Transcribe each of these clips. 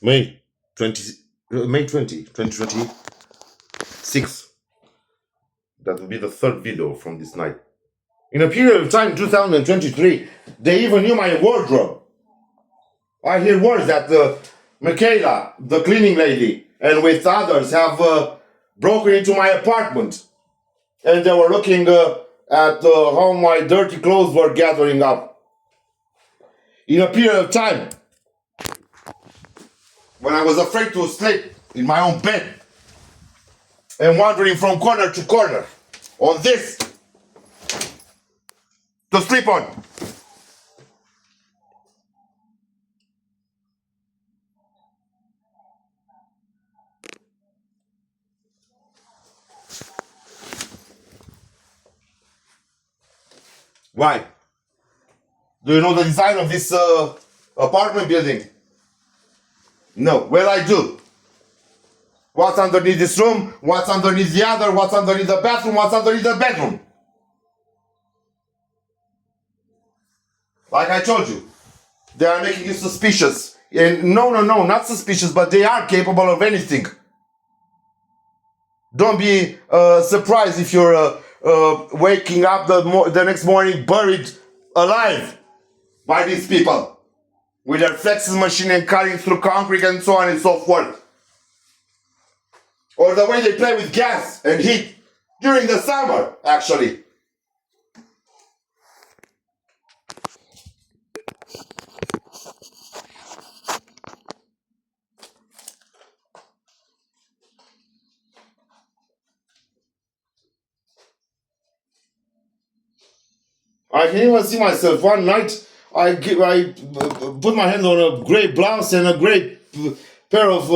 May 20, May 20, 2026. That will be the third video from this night. In a period of time, 2023, they even knew my wardrobe. I hear words that Michaela, the cleaning lady, and with others have broken into my apartment. And they were looking at how my dirty clothes were gathering up. In a period of time, when I was afraid to sleep in my own bed and wandering from corner to corner on this to sleep on. Why? Do you know the design of this apartment building? No. Well, I do. What's underneath this room? What's underneath the other? What's underneath the bathroom? What's underneath the bedroom? Like I told you, they are making you suspicious. And no, not suspicious, but they are capable of anything. Don't be surprised if you're waking up the next morning buried alive by these people with their flexes machine and cutting through concrete and so on and so forth. Or the way they play with gas and heat during the summer, actually. I can even see myself. One night, I put my hand on a gray blouse and a gray pair of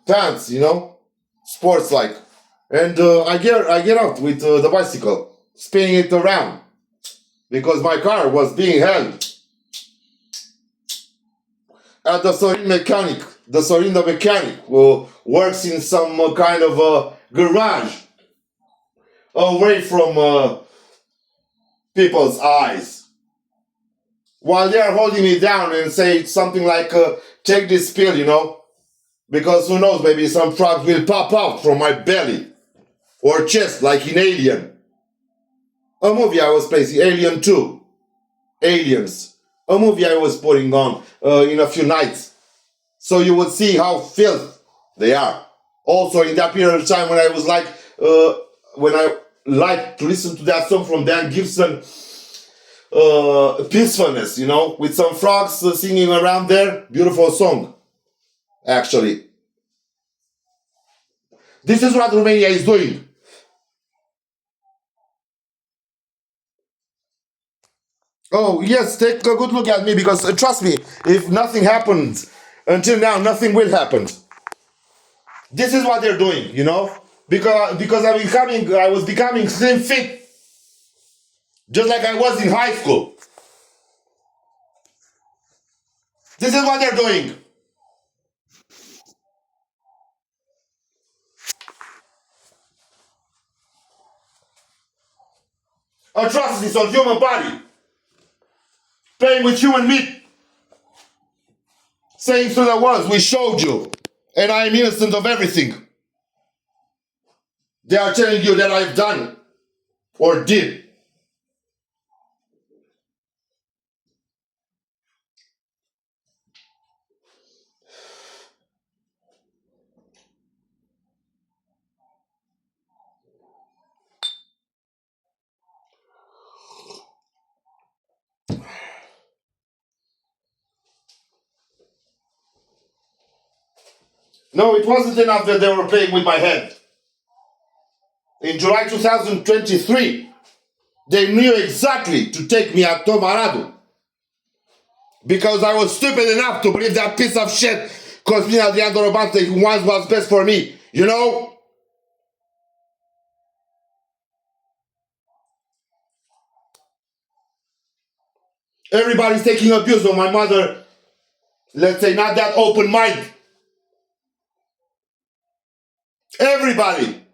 pants, sports like, and I get out with the bicycle, spinning it around, because my car was being held at the Sorin mechanic. The Sorin the mechanic who works in some kind of a garage, away from people's eyes, while they are holding me down and say something like, take this pill, because who knows, maybe some frog will pop out from my belly or chest like in Alien. A movie I was placing, Alien 2, Aliens. A movie I was putting on in a few nights. So you would see how filth they are. Also in that period of time when I was like, when I liked to listen to that song from Dan Gibson, Peacefulness, with some frogs singing around there. Beautiful song, actually. This is what Romania is doing. Oh, yes, take a good look at me, because trust me, if nothing happens until now, nothing will happen. This is what they're doing, because I was becoming slim fit, just like I was in high school. This is what they're doing. Atrocities on human body, playing with human meat, saying through the words, we showed you, and I am innocent of everything. They are telling you that I've done or did. No, it wasn't enough that they were playing with my head. In July 2023, they knew exactly to take me at Tomaradu, because I was stupid enough to believe that piece of shit Cosmin Adrian Dorobante, who once was best for me, Everybody's taking abuse of my mother, let's say not that open mind. Everybody.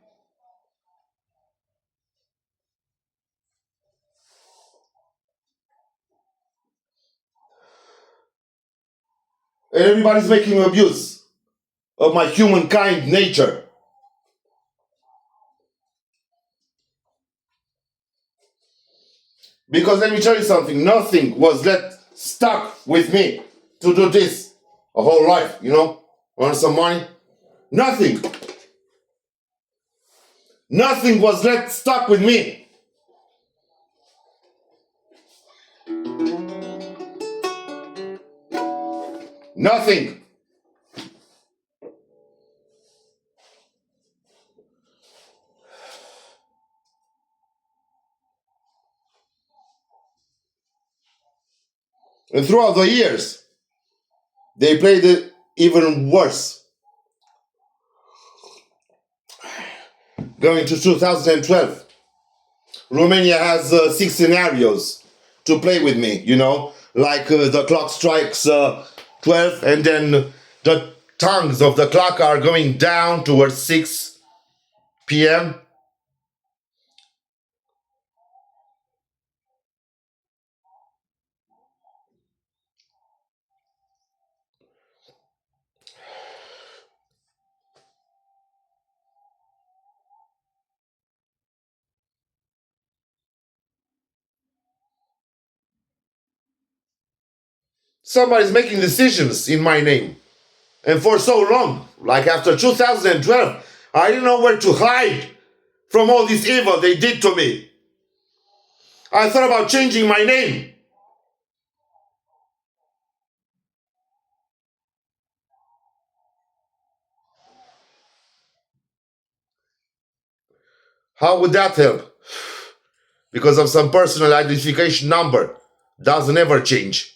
And everybody's making abuse of my humankind nature. Because let me tell you something, nothing was stuck with me to do this a whole life, earn some money. Nothing. Nothing was stuck with me. Nothing. And throughout the years, they played it even worse. Going to 2012, Romania has 6 scenarios to play with me, like the clock strikes 12 and then the tongues of the clock are going down towards 6 p.m. Somebody's making decisions in my name. And for so long, like after 2012, I didn't know where to hide from all this evil they did to me. I thought about changing my name. How would that help? Because of some personal identification number. Doesn't ever change.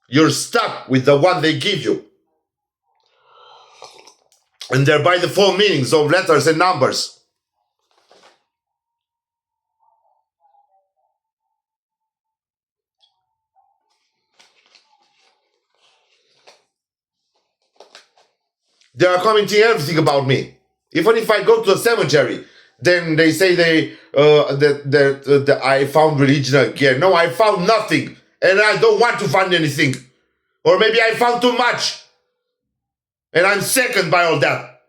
You're stuck with the one they give you. And they're by the full meanings of letters and numbers. They are commenting everything about me. Even if I go to a cemetery, then they say that I found religion again. No, I found nothing. And I don't want to find anything. Or maybe I found too much. And I'm sickened by all that.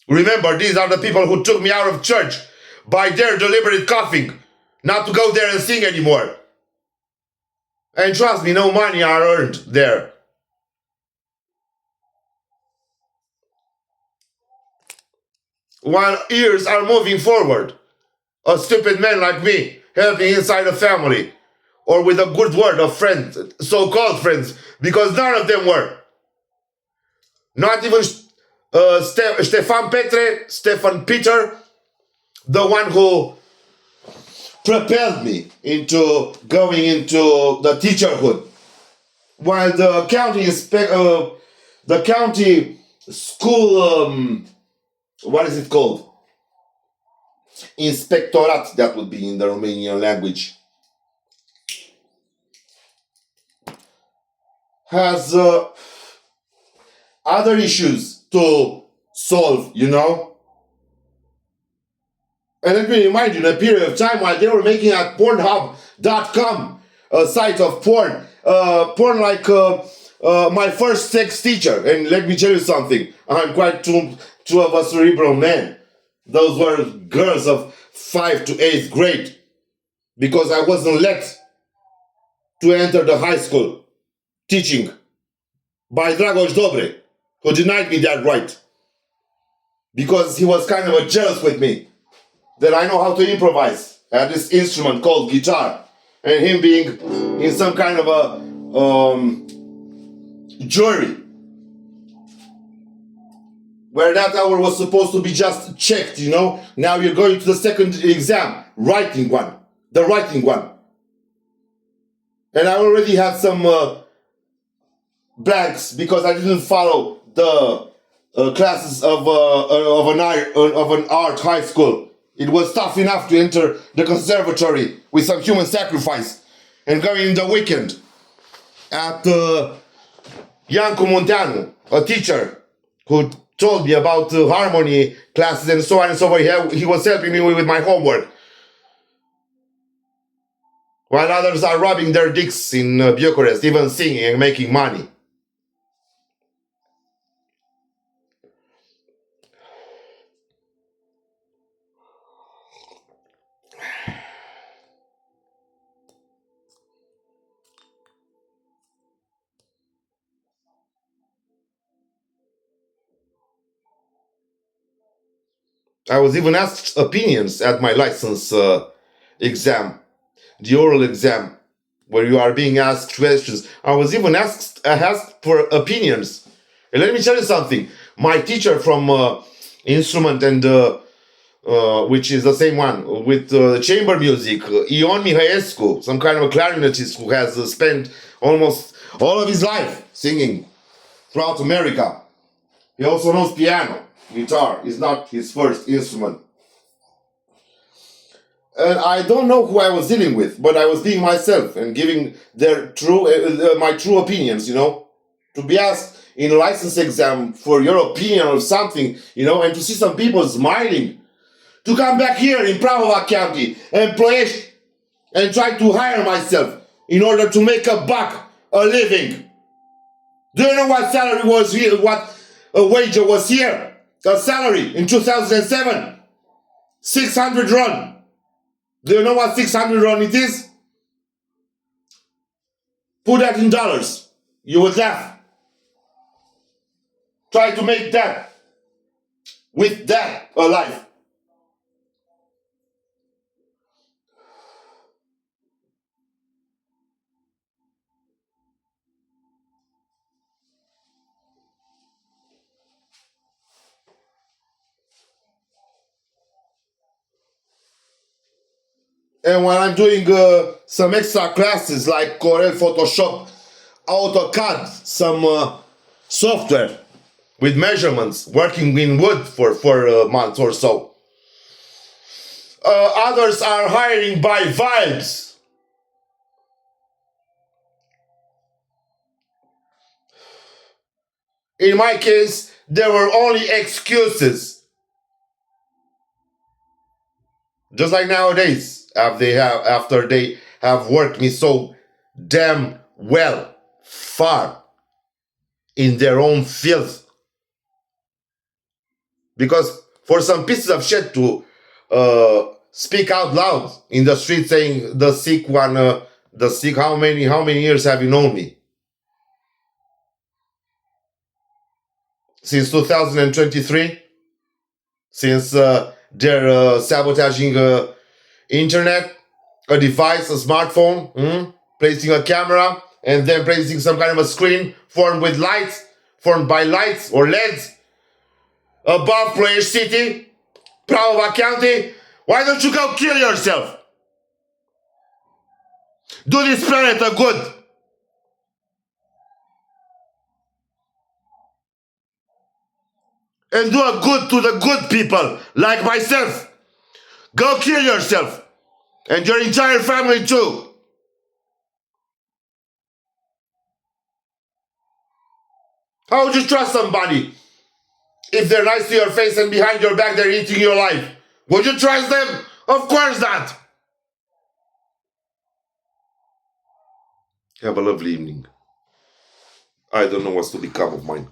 Remember, these are the people who took me out of church by their deliberate coughing. Not to go there and sing anymore. And trust me, no money are earned there. While years are moving forward. A stupid man like me helping inside a family. Or with a good word of friends, so-called friends, because none of them were. Not even Stefan Peter, the one who propelled me into going into the teacherhood. While the county school, what is it called? Inspectorat, that would be in the Romanian language. Has other issues to solve, And let me remind you, in a period of time while they were making at Pornhub.com a site of porn, porn like my first sex teacher. And let me tell you something, I'm quite too of a cerebral man. Those were girls of 5th to 8th grade, because I wasn't let to enter the high school teaching by Dragoș Dobre, who denied me that right. Because he was kind of jealous with me that I know how to improvise at this instrument called guitar. And him being in some kind of a jury, where that hour was supposed to be just checked, Now you're going to the second exam, the writing one. And I already had some blanks because I didn't follow the classes of an art high school. It was tough enough to enter the conservatory with some human sacrifice and going in the weekend at Iancu Munteanu, a teacher who told me about harmony classes and so on and so forth. He was helping me with my homework. while others are rubbing their dicks in Bucharest, even singing and making money. I was even asked opinions at my license exam, the oral exam, where you are being asked questions. I was even asked for opinions. And let me tell you something. My teacher from instrument and which is the same one with chamber music, Ion Mihaescu, some kind of a clarinetist who has spent almost all of his life singing throughout America. He also knows piano. Guitar is not his first instrument. And I don't know who I was dealing with, but I was being myself and giving my true opinions, To be asked in a license exam for your opinion of something, and to see some people smiling. To come back here in Prahova County and Ploiești and try to hire myself in order to make a living. Do you know what salary was here, what a wage was here? A salary in 2007, 600 RON. Do you know what 600 RON it is? Put that in dollars. You would laugh. Try to make that with that alive. And when I'm doing some extra classes like Corel, Photoshop, AutoCAD, some software with measurements, working in wood for a month or so. Others are hiring by vibes. In my case, there were only excuses. Just like nowadays, after they have worked me so damn well, far in their own field. Because for some pieces of shit to speak out loud in the street saying the sick one, how many years have you known me? Since 2023? Since they're sabotaging internet, a device, a smartphone, placing a camera, and then placing some kind of a screen formed by lights or LEDs above Ploiești City, Prahova County. Why don't you go kill yourself? Do this planet a good. And do a good to the good people, like myself. Go kill yourself. And your entire family too. How would you trust somebody if they're nice to your face and behind your back they're eating your life? Would you trust them? Of course not. Have a lovely evening. I don't know what's to become of mine.